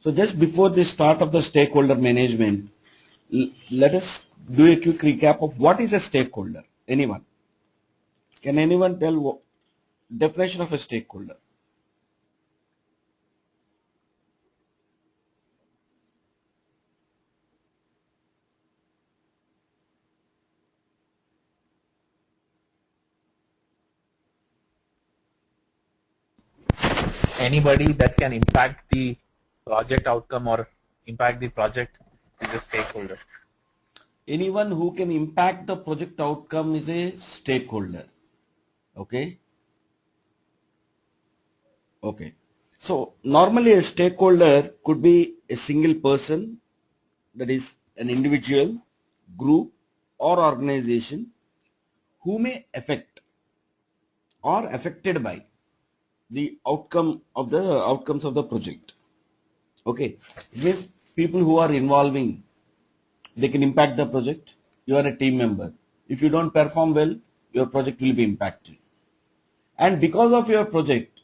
So just before the start of the stakeholder management, let us do a quick recap of what is a stakeholder. Anyone? Can anyone tell definition of a stakeholder? Anybody that can impact the project outcome or impact the project is a stakeholder. Anyone who can impact the project outcome is a stakeholder. Okay. Okay. So normally a stakeholder could be a single person, that is an individual, group or organization who may affect or affected by the outcomes of the project. Okay. It means people who are involving, they can impact the project. You are a team member. If you don't perform well, your project will be impacted. And because of your project,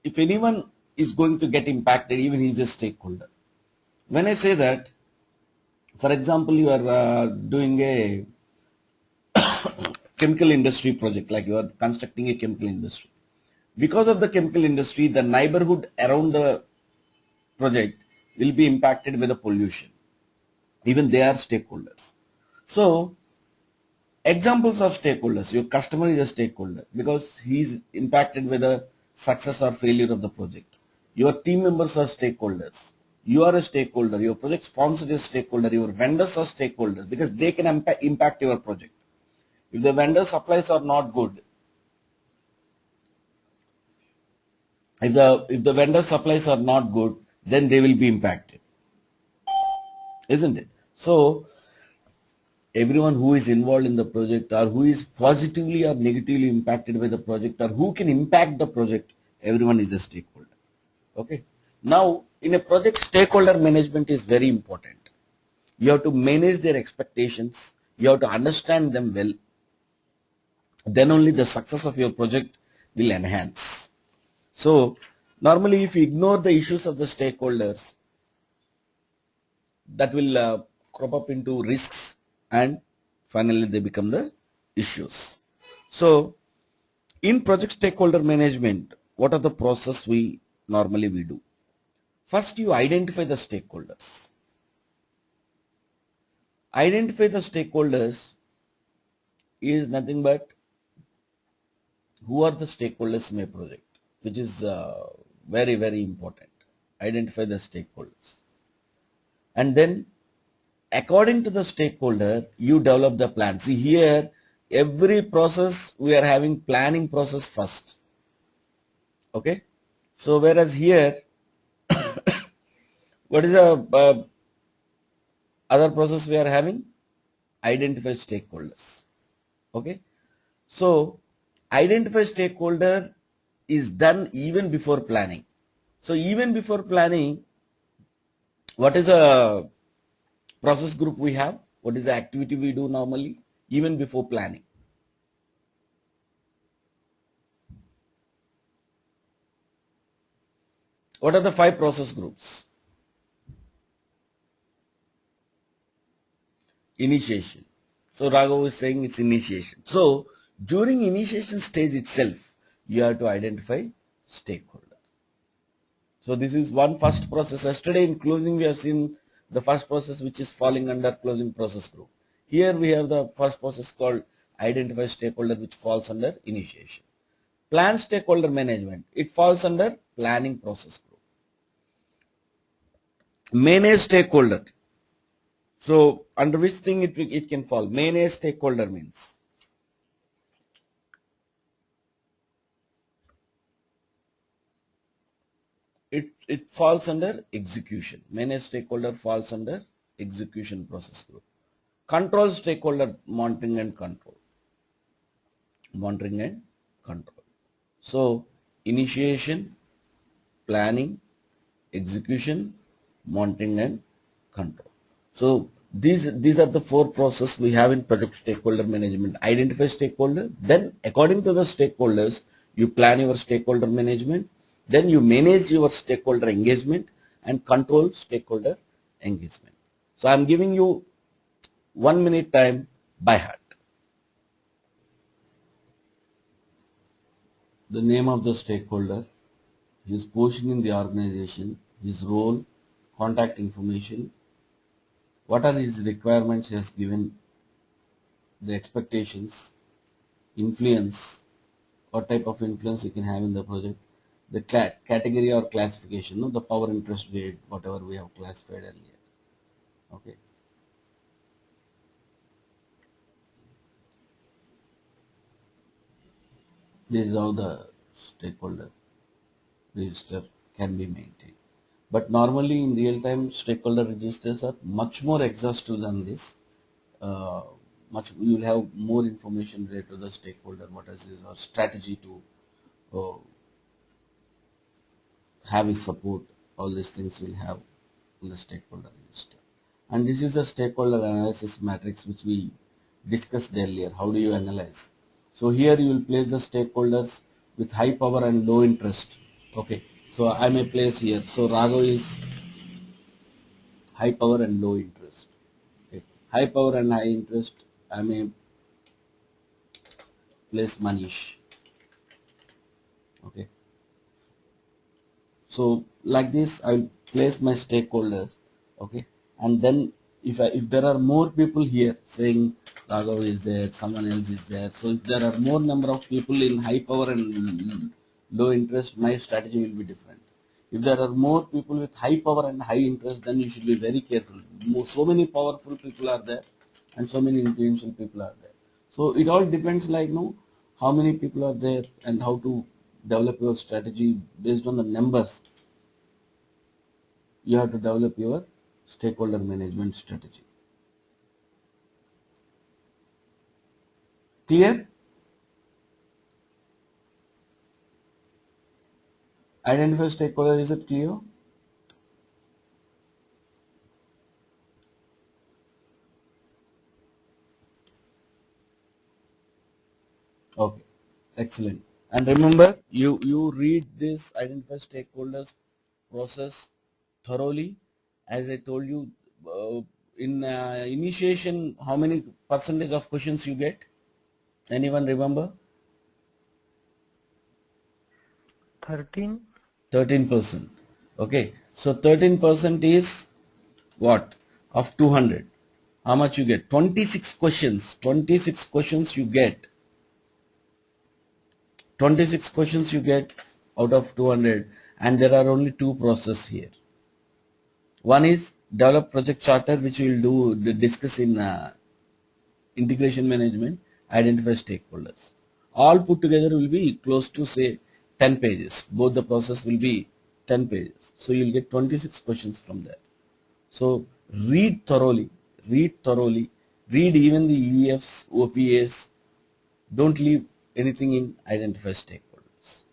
if anyone is going to get impacted, even he is a stakeholder. When I say that, for example, you are doing a chemical industry project, like you are constructing a chemical industry. Because of the chemical industry, the neighborhood around the project will be impacted by the pollution. Even they are stakeholders. So, examples of stakeholders, your customer is a stakeholder because he is impacted by the success or failure of the project. Your team members are stakeholders. You are a stakeholder. Your project sponsor is a stakeholder. Your vendors are stakeholders because they can impact your project. If the vendor supplies are not good, if the vendor supplies are not good, then they will be impacted, isn't it? So everyone who is involved in the project or who is positively or negatively impacted by the project or who can impact the project, everyone is a stakeholder. Okay. Now in a project, stakeholder management is very important. You have to manage their expectations. You have to understand them well. Then only the success of your project will enhance. So normally if you ignore the issues of the stakeholders, that will crop up into risks and finally they become the issues. So in project stakeholder management, what are the process we normally do? First, you identify the stakeholders. Identify the stakeholders is nothing but who are the stakeholders in a project, which is very, very important. Identify the stakeholders. And then according to the stakeholder, you develop the plan. See here, every process we are having planning process first. Okay. So whereas here, what is the other process we are having? Identify stakeholders. Okay. So identify stakeholder is done even before planning. So even before planning, what is a process group we have? What is the activity we do normally? Even before planning. What are the 5 process groups? Initiation. So Raghav is saying it's initiation. So during initiation stage itself, you have to identify stakeholders. So this is one first process. Yesterday in closing we have seen the first process which is falling under closing process group. Here we have the first process called identify stakeholder, which falls under initiation. Plan stakeholder management, it falls under planning process group. Manage stakeholder. So under which thing it can fall? Manage stakeholder means it falls under execution. Manage stakeholder falls under execution process group. Control stakeholder, monitoring and control. Monitoring and control. So initiation, planning, execution, monitoring and control. So these are the 4 processes we have in project stakeholder management. Identify stakeholder, then according to the stakeholders, you plan your stakeholder management, then you manage your stakeholder engagement, and control stakeholder engagement. So I'm giving you 1 minute time by heart. The name of the stakeholder, his position in the organization, his role, contact information, what are his requirements he has given, the expectations, influence, what type of influence he can have in the project, the category or classification, no, the power interest grade, whatever we have classified earlier. Okay. This is how the stakeholder register can be maintained. But normally in real time, stakeholder registers are much more exhaustive than this. Uh, you will have more information related to the stakeholder, what is his or strategy to have his support. All these things will have in the stakeholder register. And this is a stakeholder analysis matrix which we discussed earlier. How do you analyze? So here you will place the stakeholders with high power and low interest. Okay. So I may place here. So Raghav is high power and low interest. Okay. High power and high interest, I may place Manish. Okay. So like this, I will place my stakeholders. Okay. And then if there are more people here saying Raghav is there, someone else is there. So if there are more number of people in high power and low interest, my strategy will be different. If there are more people with high power and high interest, then you should be very careful. So many powerful people are there and so many influential people are there. So it all depends like how many people are there and how to develop your strategy based on the numbers. You have to develop your stakeholder management strategy. Clear? Identify stakeholder, is it clear? Okay, excellent. And remember, you read this identify stakeholders process thoroughly. As I told you, in initiation, how many percentage of questions you get? Anyone remember? 13. 13%. Okay, so 13% is what? Of 200. How much you get? 26 questions. 26 questions you get. 26 questions you get out of 200, and there are only two processes here. One is develop project charter, which we will discuss in integration management, identify stakeholders. All put together will be close to say 10 pages. Both the process will be 10 pages. So you will get 26 questions from there. So read thoroughly, read even the EFs, OPAs. Don't leave anything in identify stakeholders.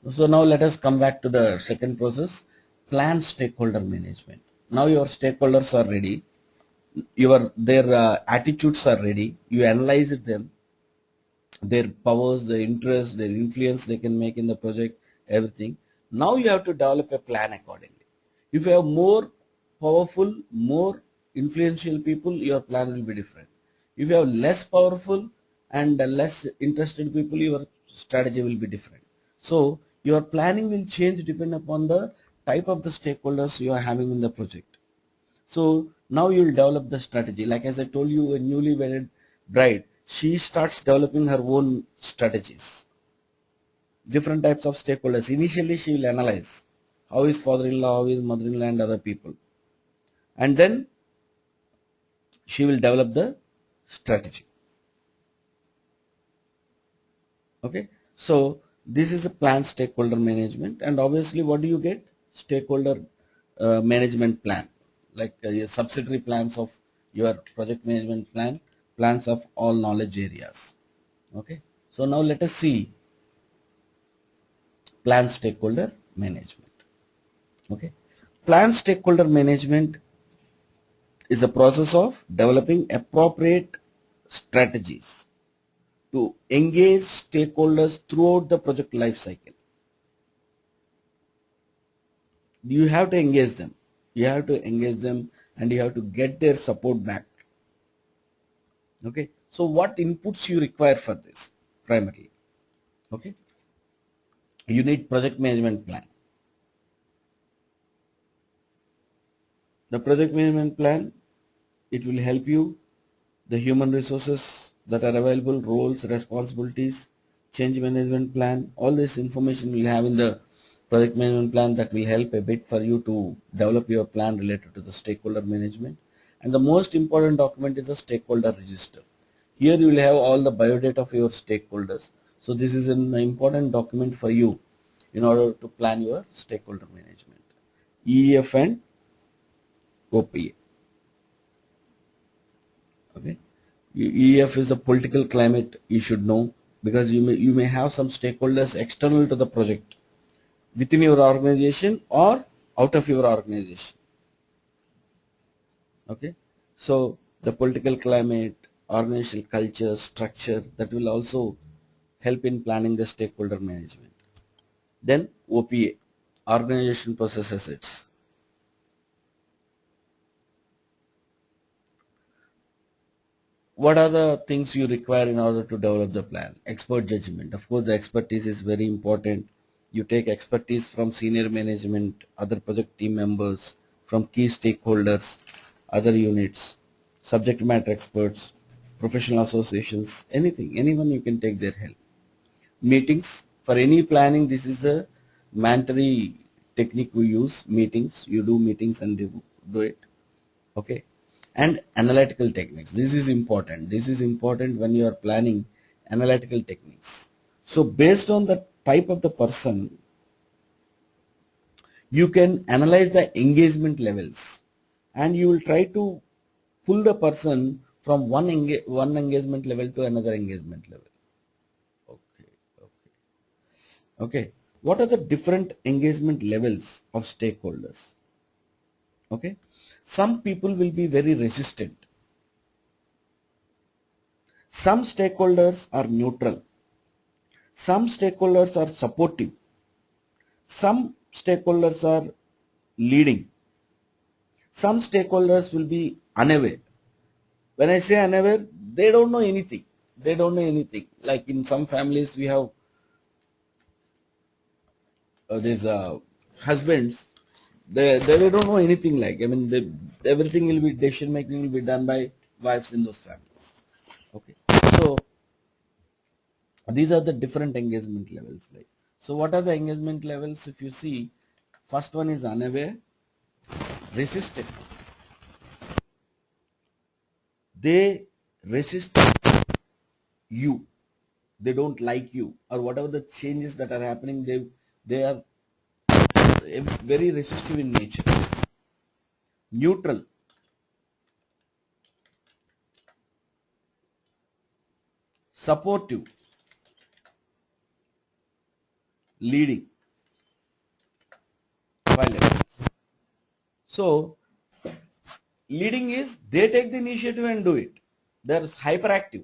So now let us come back to the second process, plan stakeholder management. Now your stakeholders are ready, their attitudes are ready, you analyze them, their powers, their interests, their influence they can make in the project, everything. Now you have to develop a plan accordingly. If you have more powerful, more influential people, your plan will be different. If you have less powerful and less interested people, your strategy will be different. So your planning will change depending upon the type of the stakeholders you are having in the project. So now you will develop the strategy. Like as I told you, a newly wedded bride, she starts developing her own strategies. Different types of stakeholders. Initially, she will analyze how is father-in-law, how is mother-in-law, and other people, and then she will develop the strategy. Okay, so this is a planned stakeholder management, and obviously, what do you get? Stakeholder management plan, like your subsidiary plans of your project management plan, plans of all knowledge areas. Okay, so now let us see planned stakeholder management. Okay, planned stakeholder management is a process of developing appropriate strategies to engage stakeholders throughout the project life cycle. you have to engage them. You have to engage them and you have to get their support back. Okay. So what inputs you require for this primarily? Okay. You need project management plan. The project management plan, it will help you the human resources that are available, roles, responsibilities, change management plan, all this information will have in the project management plan that will help a bit for you to develop your plan related to the stakeholder management. And the most important document is the stakeholder register. Here you will have all the biodata of your stakeholders. So this is an important document for you in order to plan your stakeholder management. EEF and OPA. Okay. EF is a political climate you should know, because you may have some stakeholders external to the project within your organization or out of your organization. Okay. So the political climate, organizational culture, structure, that will also help in planning the stakeholder management. Then OPA, organization process assets. What are the things you require in order to develop the plan? Expert judgment. Of course, the expertise is very important. You take expertise from senior management, other project team members, from key stakeholders, other units, subject matter experts, professional associations, anything, anyone you can take their help. Meetings. For any planning, this is a mandatory technique we use. Meetings. You do meetings and do it. Okay. And analytical techniques, this is important when you are planning analytical techniques. So based on the type of the person, you can analyze the engagement levels and you will try to pull the person from one engagement level to another engagement level. Okay, okay. What are the different engagement levels of stakeholders? Okay, some people will be very resistant. Some stakeholders are neutral. Some stakeholders are supportive. Some stakeholders are leading. Some stakeholders will be unaware. When I say unaware, they don't know anything. They don't know anything. Like in some families, we have these husbands. They don't know anything. Like, I mean, everything will be, decision making will be done by wives in those families. Okay. So these are the different engagement levels. Like, so what are the engagement levels? If you see, first one is unaware, resistant. They resist you. They don't like you, or whatever the changes that are happening. They are very resistive in nature. Neutral. Supportive. Leading. Five levels. So leading is they take the initiative and do it. They're hyperactive.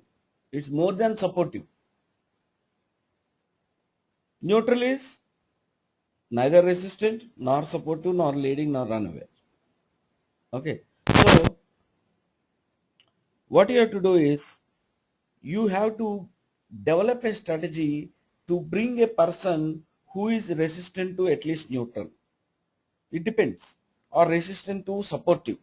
It's more than supportive. Neutral is neither resistant nor supportive nor leading nor unaware. Okay. So what you have to do is you have to develop a strategy to bring a person who is resistant to at least neutral. It depends. Or resistant to supportive.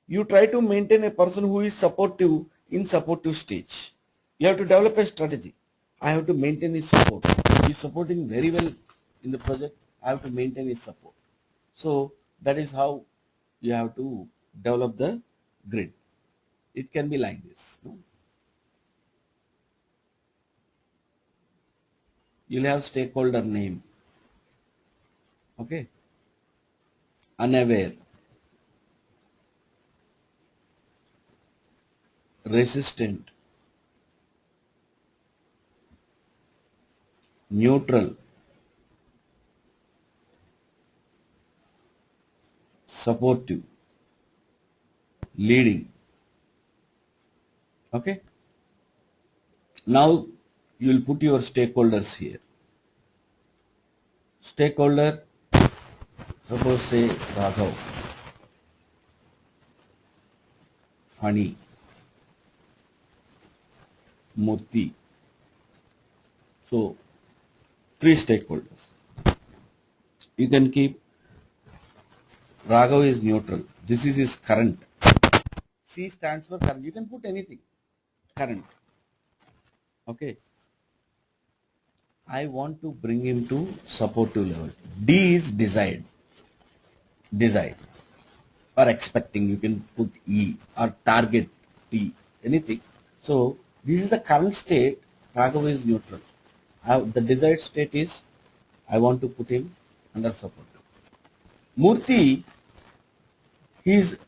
You try to maintain a person who is supportive in supportive stage. You have to develop a strategy. I have to maintain his support. He is supporting very well in the project. I have to maintain his support. So that is how you have to develop the grid. It can be like this. No? You'll have stakeholder name. Okay. Unaware. Resistant. Neutral. Supportive. Leading. Okay. Now you will put your stakeholders here. Stakeholder Suppose say Raghav, Fani, Murthy. So three stakeholders. You can keep Raghav is neutral. This is his current. C stands for current. You can put anything. Current. Okay. I want to bring him to supportive level. D is desired. Desired. Or expecting. You can put E or target T. Anything. So this is the current state. Raghav is neutral. The desired state is I want to put him under support. Murthy, he is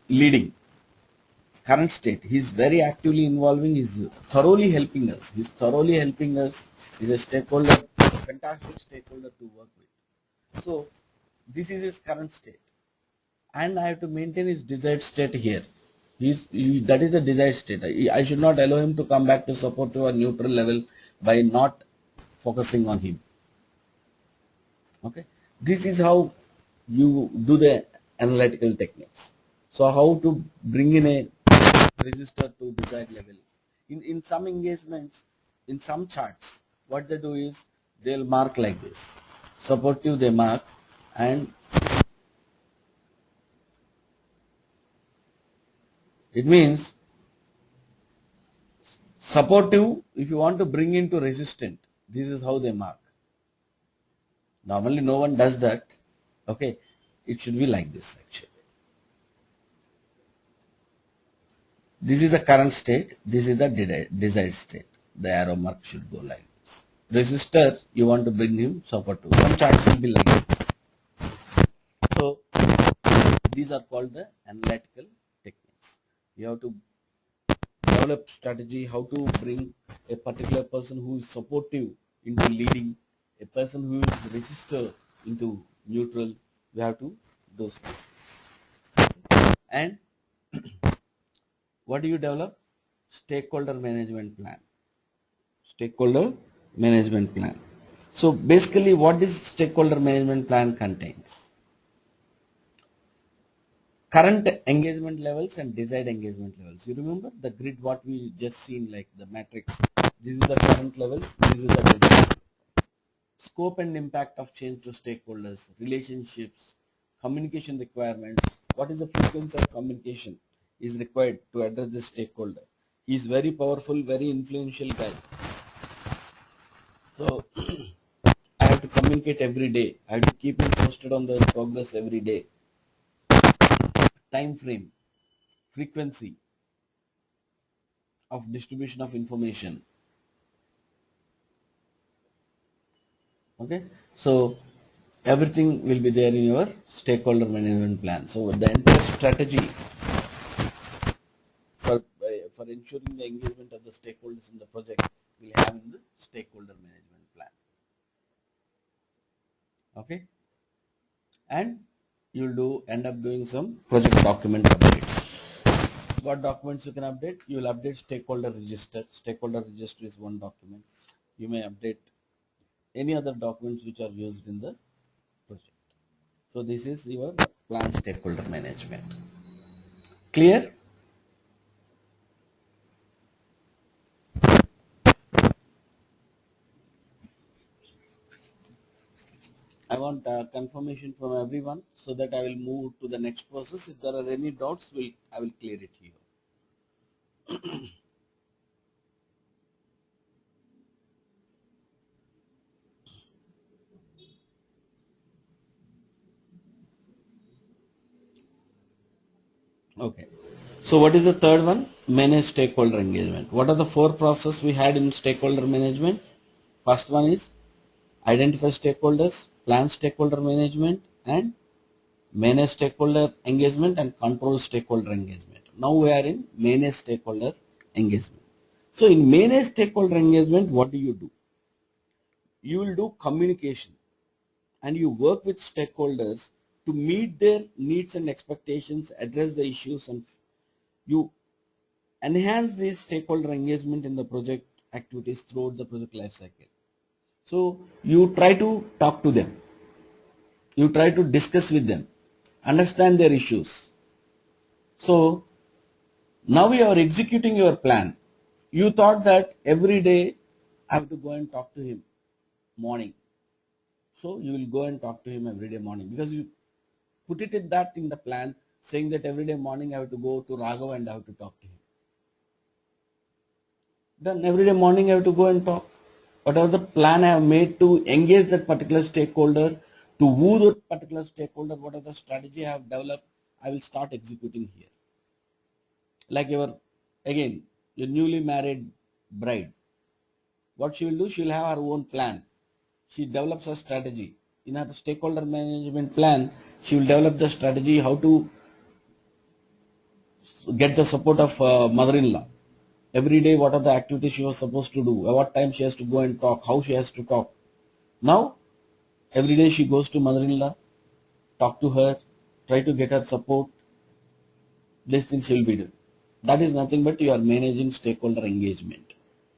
leading. Current state, he is very actively involving, he is thoroughly helping us. He is thoroughly helping us. He is a stakeholder, fantastic stakeholder to work with. So this is his current state. And I have to maintain his desired state here. That is the desired state. I should not allow him to come back to supportive or neutral level by not focusing on him. Okay, this is how you do the analytical techniques. So how to bring in a register to desired level. In some engagements, in some charts, what they do is they'll mark like this. Supportive they mark, and it means supportive. If you want to bring into resistant, this is how they mark. Normally no one does that. Okay, it should be like this actually. This is the current state. This is the desired state. The arrow mark should go like this. Resistor, you want to bring him supportive. Some charts will be like this. So these are called the analytical techniques. You have to develop strategy how to bring a particular person who is supportive into leading, a person who is resistor into neutral. We have to do things. And what do you develop? Stakeholder management plan. Stakeholder management plan. So basically what this stakeholder management plan contains? Current engagement levels and desired engagement levels. You remember the grid what we just seen, like the matrix. This is the current level, this is the desired. Scope and impact of change to stakeholders, relationships, communication requirements. What is the frequency of communication is required to address this stakeholder? He is very powerful, very influential guy. So I have to communicate every day. I have to keep him posted on the progress every day. Time frame, frequency of distribution of information. Okay, so everything will be there in your stakeholder management plan. So the entire strategy for ensuring the engagement of the stakeholders in the project will have in the stakeholder management plan. Okay, and you'll end up doing some project document updates. What documents you can update? You will update stakeholder register. Stakeholder register is one document. You may update any other documents which are used in the project. So this is your plan stakeholder management. Clear? I want confirmation from everyone so that I will move to the next process. If there are any doubts, I will clear it here. Okay. So what is the third one? Manage stakeholder engagement. What are the four processes we had in stakeholder management? First one is identify stakeholders, plan stakeholder management, and manage stakeholder engagement and control stakeholder engagement. Now we are in manage stakeholder engagement. So in manage stakeholder engagement, what do? You will do communication and you work with stakeholders to meet their needs and expectations, address the issues, and you enhance this stakeholder engagement in the project activities throughout the project life cycle. So you try to talk to them. You try to discuss with them, understand their issues. So now you are executing your plan. You thought that every day I have to go and talk to him morning. So you will go and talk to him every day morning because you put it in that in the plan, saying that every day morning I have to go to Raghav and I have to talk to him. Then every day morning I have to go and talk. Whatever the plan I have made to engage that particular stakeholder, to woo that particular stakeholder, whatever the strategy I have developed, I will start executing here. Like again, your newly married bride. What she will do, she will have her own plan. She develops a strategy. In her stakeholder management plan, she will develop the strategy how to get the support of mother-in-law. Every day, what are the activities she was supposed to do, at what time she has to go and talk, how she has to talk. Now, every day she goes to mother-in-law, talk to her, try to get her support. These things she will be doing. That is nothing but you are managing stakeholder engagement.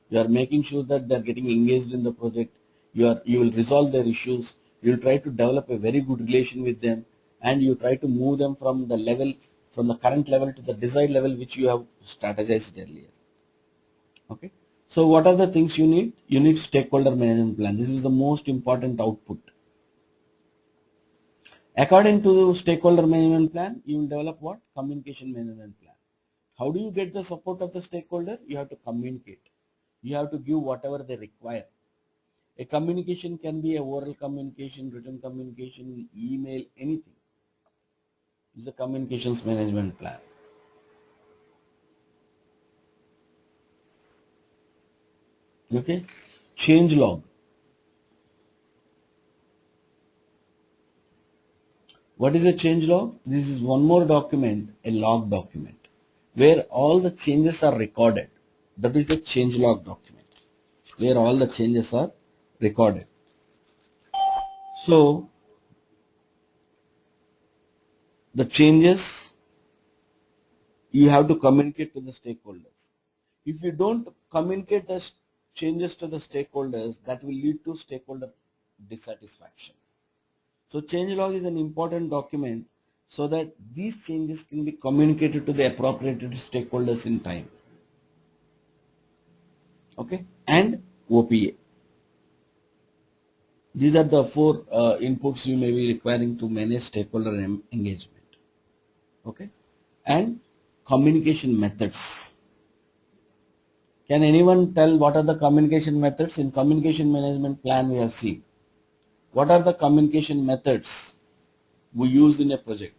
You are making sure that they are getting engaged in the project. You will resolve their issues. You will try to develop a very good relation with them, and you try to move them from the current level to the desired level which you have strategized earlier. Okay. So what are the things you need? You need stakeholder management plan. This is the most important output. According to stakeholder management plan, you will develop what? Communication management plan. How do you get the support of the stakeholder? You have to communicate. You have to give whatever they require. A communication can be a oral communication, written communication, email, anything. This is a communications management plan. Okay. Change log. What is a change log? This is one more document, a log document, where all the changes are recorded. That is a change log document, where all the changes are recorded. So, the changes you have to communicate to the stakeholders. If you don't communicate the changes to the stakeholders, that will lead to stakeholder dissatisfaction. So change log is an important document so that these changes can be communicated to the appropriate stakeholders in time. Okay, and OPA. These are the four inputs you may be requiring to manage stakeholder engagement. Okay, and communication methods. Can anyone tell what are the communication methods? In communication management plan we have seen. What are the communication methods we use in a project?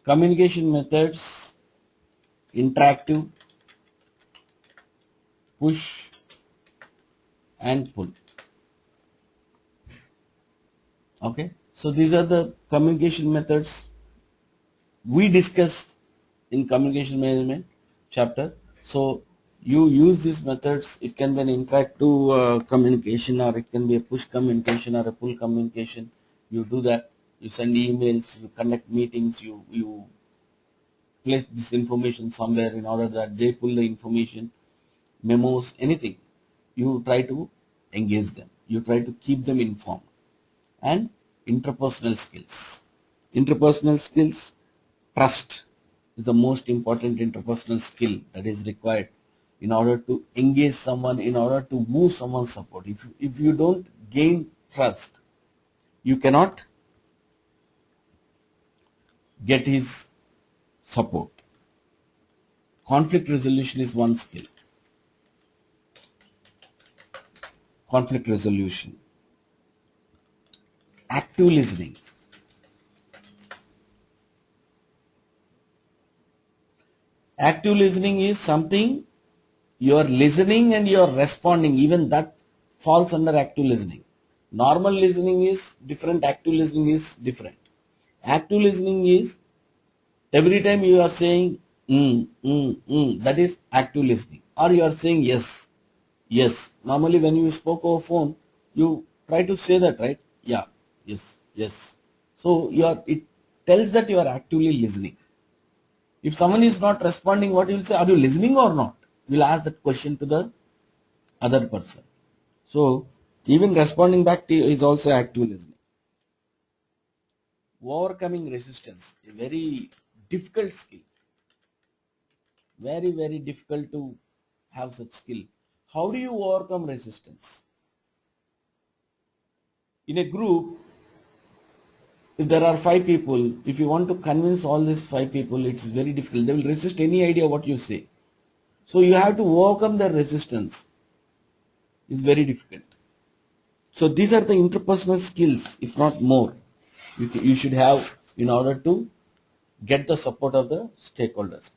Communication methods: interactive, push, and pull. Okay, so these are the communication methods we discussed in communication management chapter. So you use these methods. It can be an interactive communication, or it can be a push communication or a pull communication. You do that. You send emails, you conduct meetings, you place this information somewhere in order that they pull the information, memos, anything. You try to engage them. You try to keep them informed. And interpersonal skills. Interpersonal skills, trust is the most important interpersonal skill that is required in order to engage someone, in order to move someone's support. If you don't gain trust, you cannot get his support. Conflict resolution is one skill. Conflict resolution. Active listening. Active listening is something you are listening and you are responding. Even that falls under active listening. Normal listening is different. Active listening is different. Active listening is every time you are saying that is active listening, or you are saying yes, Yes. Normally when you spoke over phone, you try to say that, right? Yeah. Yes. Yes. So it tells that you are actively listening. If someone is not responding, what you will say? Are you listening or not? You will ask that question to the other person. So even responding back to you is also active listening. Overcoming resistance, a very difficult skill. Very, very difficult to have such skill. How do you overcome resistance? In a group, if there are 5 people, if you want to convince all these 5 people, it's very difficult. They will resist any idea what you say. So you have to overcome their resistance. It's very difficult. So these are the interpersonal skills, if not more, you should have in order to get the support of the stakeholders.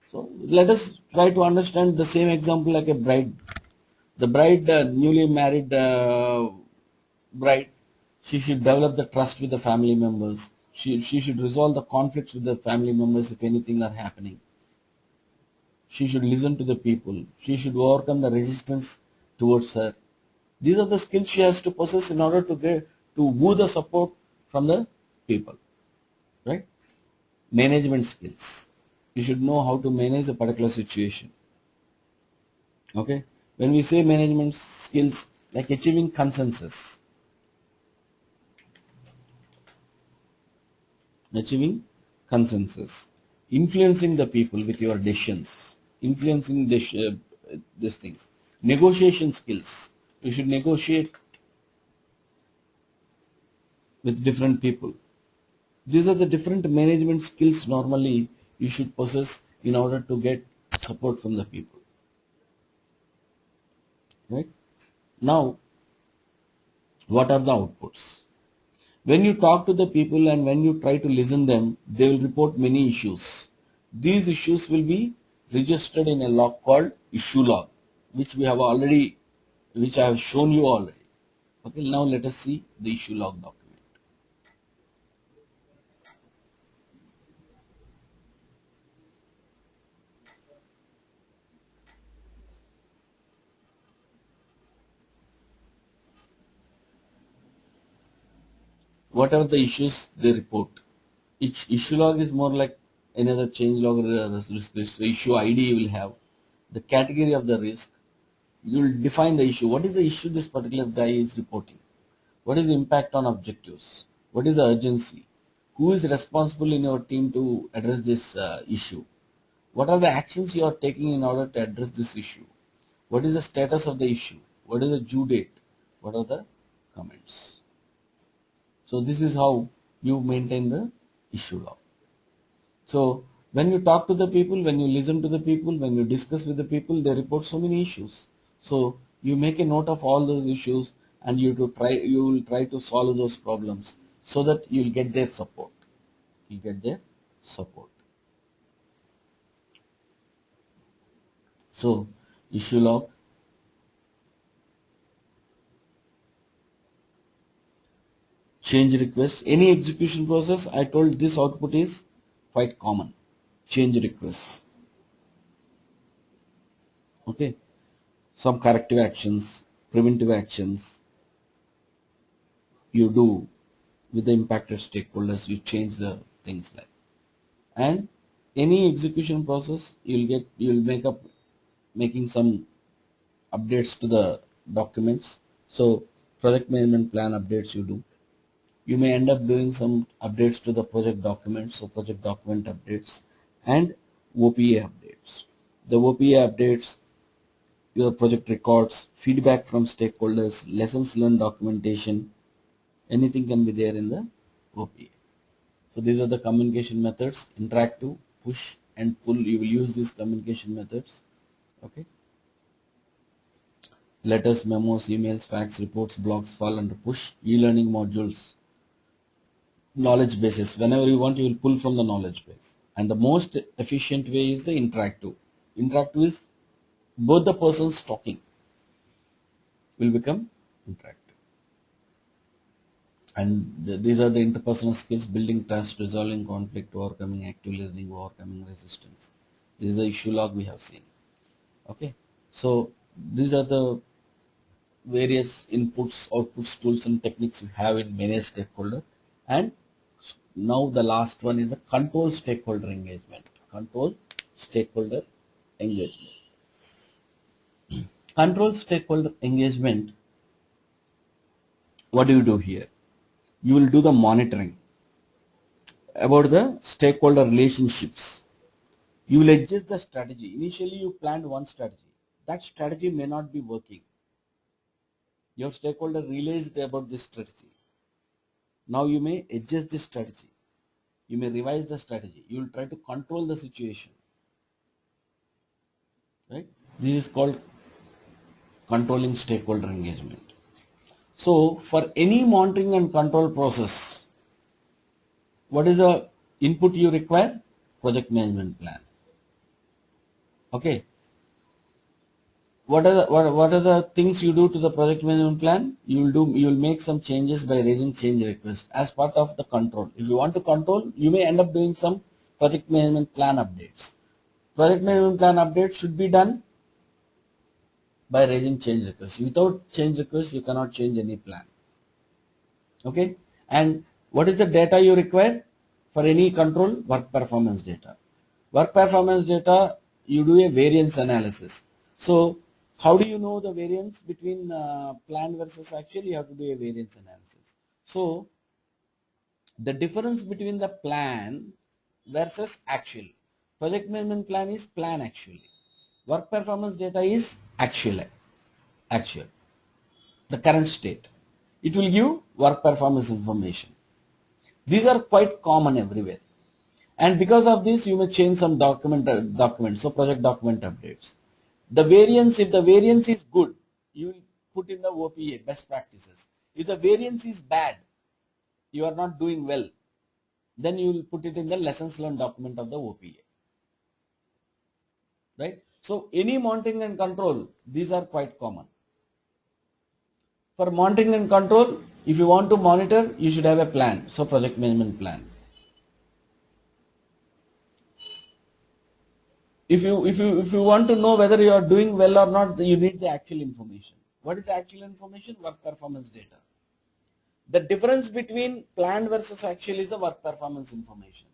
So let us try to understand the same example like a bride. The bride, newly married bride, she should develop the trust with the family members. She should resolve the conflicts with the family members if anything are happening. She should listen to the people. She should overcome the resistance towards her. These are the skills she has to possess in order to get to woo the support from the people, right? Management skills. You should know how to manage a particular situation. Okay. When we say management skills, like achieving consensus, influencing the people with your decisions, influencing these things, negotiation skills. You should negotiate with different people. These are the different management skills normally you should possess in order to get support from the people. Right? Now, what are the outputs? When you talk to the people and when you try to listen them, they will report many issues. These issues will be registered in a log called issue log, which which I have shown you already. Okay, now let us see the issue log document. What are the issues they report? Each issue log is more like another change log or a risk list. So issue ID you will have, the category of the risk. You will define the issue. What is the issue this particular guy is reporting? What is the impact on objectives? What is the urgency? Who is responsible in your team to address this issue? What are the actions you are taking in order to address this issue? What is the status of the issue? What is the due date? What are the comments? So this is how you maintain the issue log. So when you talk to the people, when you listen to the people, when you discuss with the people, they report so many issues. So you make a note of all those issues and you will try to solve those problems so that you will get their support. You get their support. So issue log, change request, any execution process. I told this output is quite common. Change requests. Okay. Some corrective actions, preventive actions you do with the impacted stakeholders, you change the things like. And any execution process, you'll make up making some updates to the documents. So project management plan updates you do. You may end up doing some updates to the project documents, so project document updates and OPA updates. The OPA updates, your project records, feedback from stakeholders, lessons learned documentation, anything can be there in the OPA. So these are the communication methods: interactive, push and pull. You will use these communication methods. Okay. Letters, memos, emails, fax, reports, blogs fall under push. E-learning modules, knowledge bases. Whenever you want, you will pull from the knowledge base. And the most efficient way is the interactive. Interactive is both the persons talking will become interactive. And these are the interpersonal skills: building trust, resolving conflict, overcoming active listening, overcoming resistance. This is the issue log we have seen. Okay. So These are the various inputs, outputs, tools and techniques you have in manage stakeholder. And now the last one is the control stakeholder engagement. Control stakeholder engagement. Control stakeholder engagement. What do you do here? You will do the monitoring about the stakeholder relationships. You will adjust the strategy. Initially you planned one strategy. That strategy may not be working. Your stakeholder realized about this strategy. Now you may adjust the strategy. You may revise the strategy. You will try to control the situation. Right? This is called controlling stakeholder engagement. So for any monitoring and control process, what is the input you require? Project management plan. Okay. What are the things you do to the project management plan? You will make some changes by raising change request as part of the control. If you want to control, you may end up doing some project management plan updates. Project management plan updates should be done by raising change request. Without change request, you cannot change any plan. Okay. And what is the data you require for any control? Work performance data. Work performance data, you do a variance analysis. So how do you know the variance between plan versus actual? You have to do a variance analysis. So the difference between the plan versus actual. Project management plan is plan actually. Work performance data is actual. The current state. It will give work performance information. These are quite common everywhere. And because of this, you may change some documents, so project document updates. The variance, if the variance is good, you will put in the OPA, best practices. If the variance is bad, you are not doing well, then you will put it in the lessons learned document of the OPA. Right? So any monitoring and control, these are quite common. For monitoring and control, if you want to monitor, you should have a plan. So project management plan. If you want to know whether you are doing well or not, you need the actual information. What is the actual information? Work performance data. The difference between planned versus actual is the work performance information.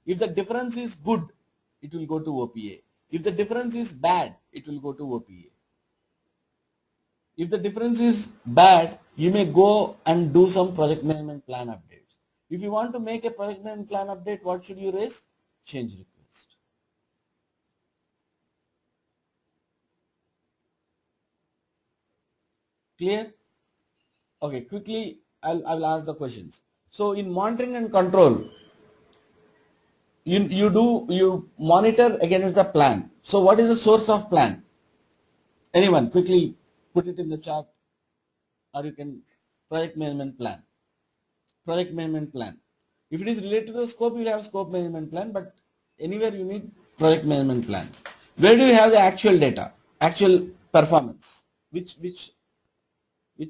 If the difference is good, it will go to OPA. If the difference is bad, it will go to OPA. If the difference is bad, you may go and do some project management plan updates. If you want to make a project management plan update, what should you raise? Change request. Clear? Okay, quickly I'll ask the questions. So in monitoring and control, you monitor against the plan. So what is the source of plan? Anyone quickly put it in the chat, or you can project management plan. Project management plan. If it is related to the scope, you will have scope management plan, but anywhere you need project management plan. Where do you have the actual data, actual performance? Which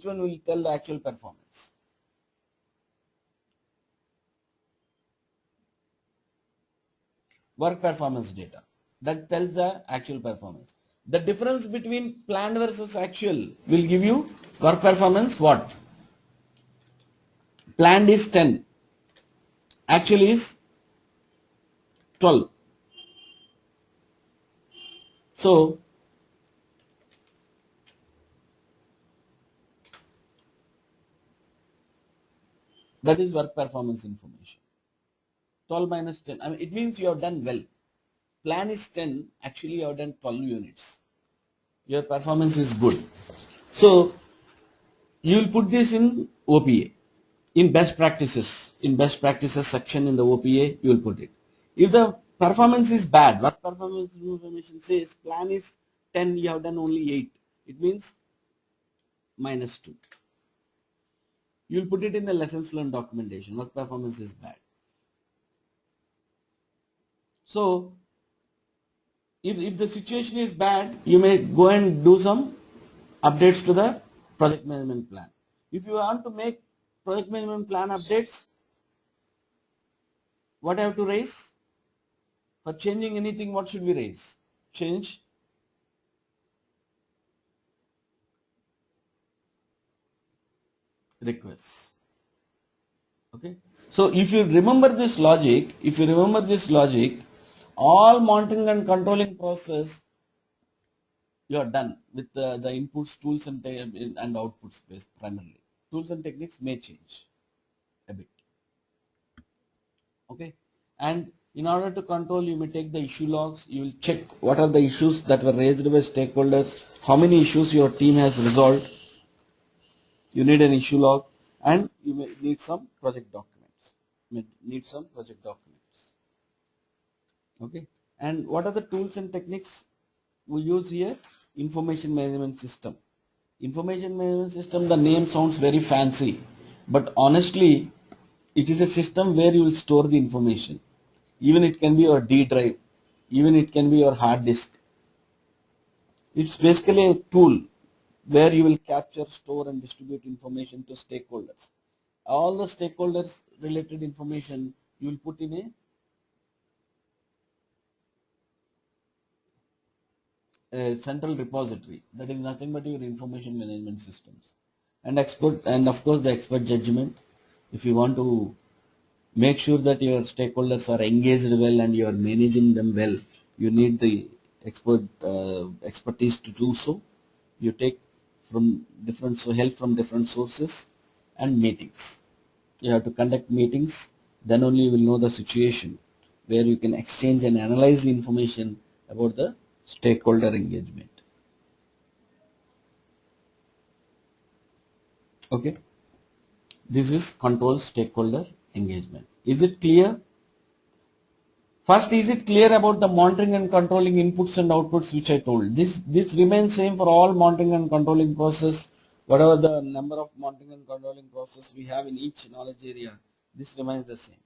one will tell the actual performance? Work performance data. That tells the actual performance. The difference between planned versus actual will give you work performance what? Planned is 10. Actual is 12. So that is work performance information. 12 minus 10. I mean, it means you have done well. Plan is 10. Actually, you have done 12 units. Your performance is good. So you will put this in OPA. In best practices. In best practices section in the OPA, you will put it. If the performance is bad, work performance information says plan is 10, you have done only 8. It means minus 2. You will put it in the lessons learned documentation. Work performance is bad. So if the situation is bad, you may go and do some updates to the project management plan. If you want to make project management plan updates, what I have to raise? For changing anything, what should we raise? Change requests. Okay. So if you remember this logic, all monitoring and controlling process, you are done with the inputs, tools and outputs based primarily. Tools and techniques may change a bit. Okay. And in order to control, you may take the issue logs. You will check what are the issues that were raised by stakeholders, how many issues your team has resolved. You need an issue log, and you may need some project documents. Okay. And what are the tools and techniques we use here? Information management system. Information management system, the name sounds very fancy, but honestly, it is a system where you will store the information. Even it can be your D drive, even it can be your hard disk. It's basically a tool where you will capture, store and distribute information to stakeholders. All the stakeholders related information you will put in a central repository. That is nothing but your information management systems. And of course the expert judgment. If you want to make sure that your stakeholders are engaged well and you are managing them well, you need the expertise to do so. You take help from different sources and meetings. You have to conduct meetings, then only you will know the situation where you can exchange and analyze the information about the stakeholder engagement. Okay, this is control stakeholder engagement. Is it clear? First, is it clear about the monitoring and controlling inputs and outputs which I told? This remains same for all monitoring and controlling process. Whatever the number of monitoring and controlling process we have in each knowledge area, this remains the same.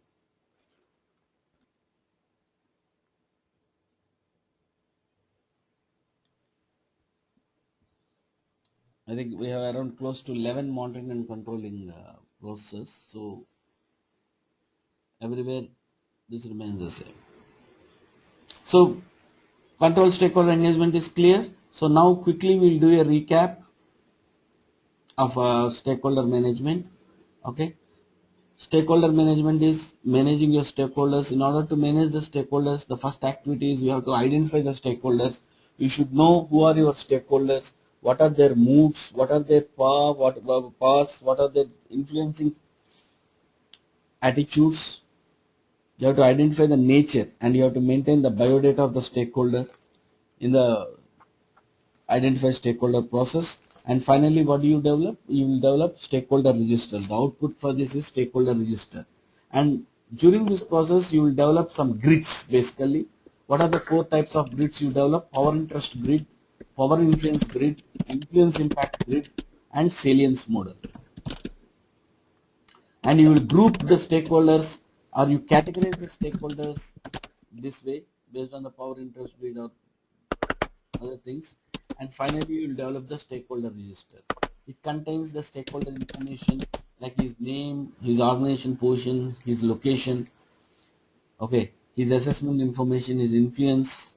I think we have around close to 11 monitoring and controlling process. So everywhere this remains the same. So control stakeholder engagement is clear. So now quickly we will do a recap of stakeholder management. Okay. Stakeholder management is managing your stakeholders. In order to manage the stakeholders, the first activity is you have to identify the stakeholders. You should know who are your stakeholders, what are their moods, what are their powers, what are their influencing attitudes. You have to identify the nature and you have to maintain the biodata of the stakeholder in the identify stakeholder process. And finally, what do you develop? You will develop stakeholder register. The output for this is stakeholder register. And during this process, you will develop some grids basically. What are the 4 types of grids you develop? Power interest grid, power influence grid, influence impact grid, and salience model. And you will group the stakeholders or you categorize the stakeholders this way based on the power interest grid or other things. And finally, you will develop the stakeholder register. It contains the stakeholder information like his name, his organization position, his location, okay, his assessment information, his influence.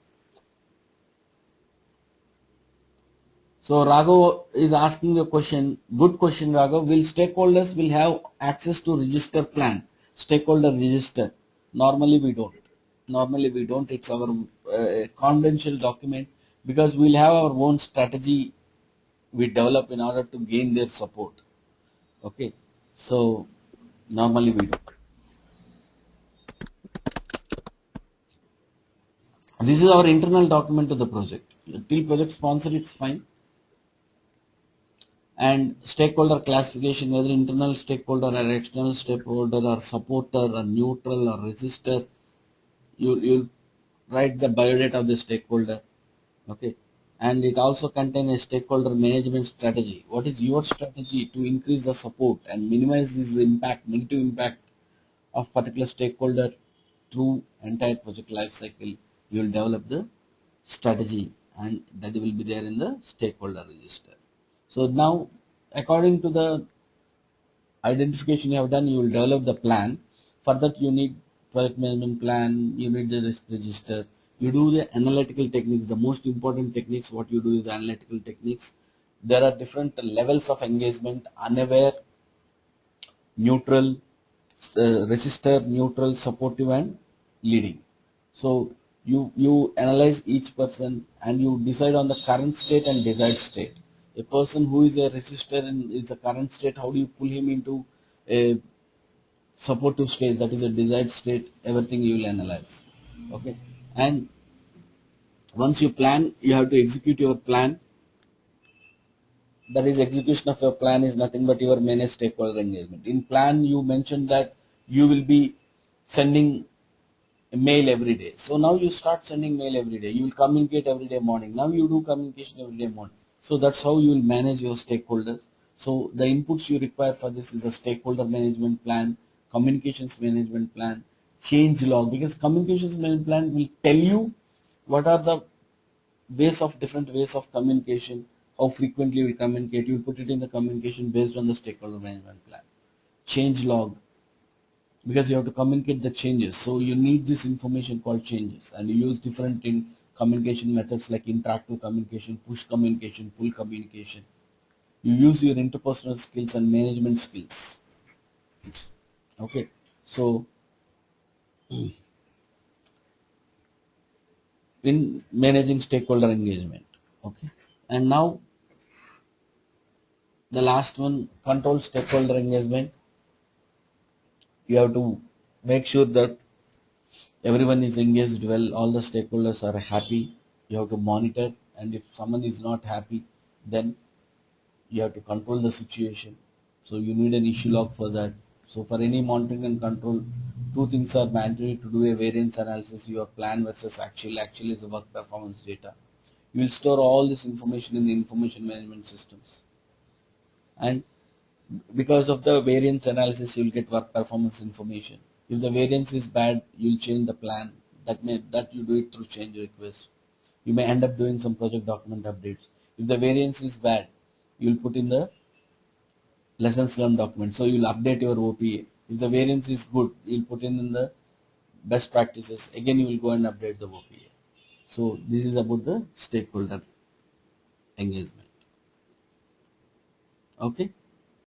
So Raghav is asking a question, good question Raghav, will stakeholders will have access to register plan, stakeholder register? Normally we don't. It's our confidential document because we'll have our own strategy we develop in order to gain their support. Okay, so normally we don't. This is our internal document to the project. Till project sponsor, it's fine. And stakeholder classification, whether internal stakeholder or external stakeholder or supporter or neutral or resistor, you'll write the biodata of the stakeholder. Okay, and it also contains a stakeholder management strategy. What is your strategy to increase the support and minimize this negative impact of particular stakeholder through entire project life cycle? You will develop the strategy and that will be there in the stakeholder register. So now, according to the identification you have done, you will develop the plan. For that you need project management plan, you need the risk register, you do the analytical techniques. The most important techniques what you do is analytical techniques. There are different levels of engagement: unaware, neutral, resistor, neutral, supportive, and leading. So you analyze each person and you decide on the current state and desired state. A person who is a resistor and is the current state, how do you pull him into a supportive state, that is a desired state? Everything you will analyze. Okay, and once you plan, you have to execute your plan. That is, execution of your plan is nothing but your managed stakeholder engagement. In plan, you mentioned that you will be sending a mail every day. So now you start sending mail every day. You will communicate every day morning. Now you do communication every day morning. So that's how you will manage your stakeholders. So the inputs you require for this is a stakeholder management plan, communications management plan, change log, because communications management plan will tell you what are the different ways of communication, how frequently we communicate. You put it in the communication based on the stakeholder management plan. Change log, because you have to communicate the changes. So you need this information called changes, and you use different in communication methods like interactive communication, push communication, pull communication. You use your interpersonal skills and management skills. Okay, so in managing stakeholder engagement. Okay, and now the last one, control stakeholder engagement. You have to make sure that everyone is engaged well, all the stakeholders are happy. You have to monitor, and if someone is not happy, then you have to control the situation. So you need an issue log for that. So for any monitoring and control, two things are mandatory to do: a variance analysis, your plan versus actual. Actual is the work performance data. You will store all this information in the information management systems, and because of the variance analysis, you will get work performance information. If the variance is bad, you will change the plan. That you do it through change request. You may end up doing some project document updates. If the variance is bad, you will put in the lessons learned document. So you will update your OPA. If the variance is good, you will put in the best practices. Again, you will go and update the OPA. So this is about the stakeholder engagement. Okay.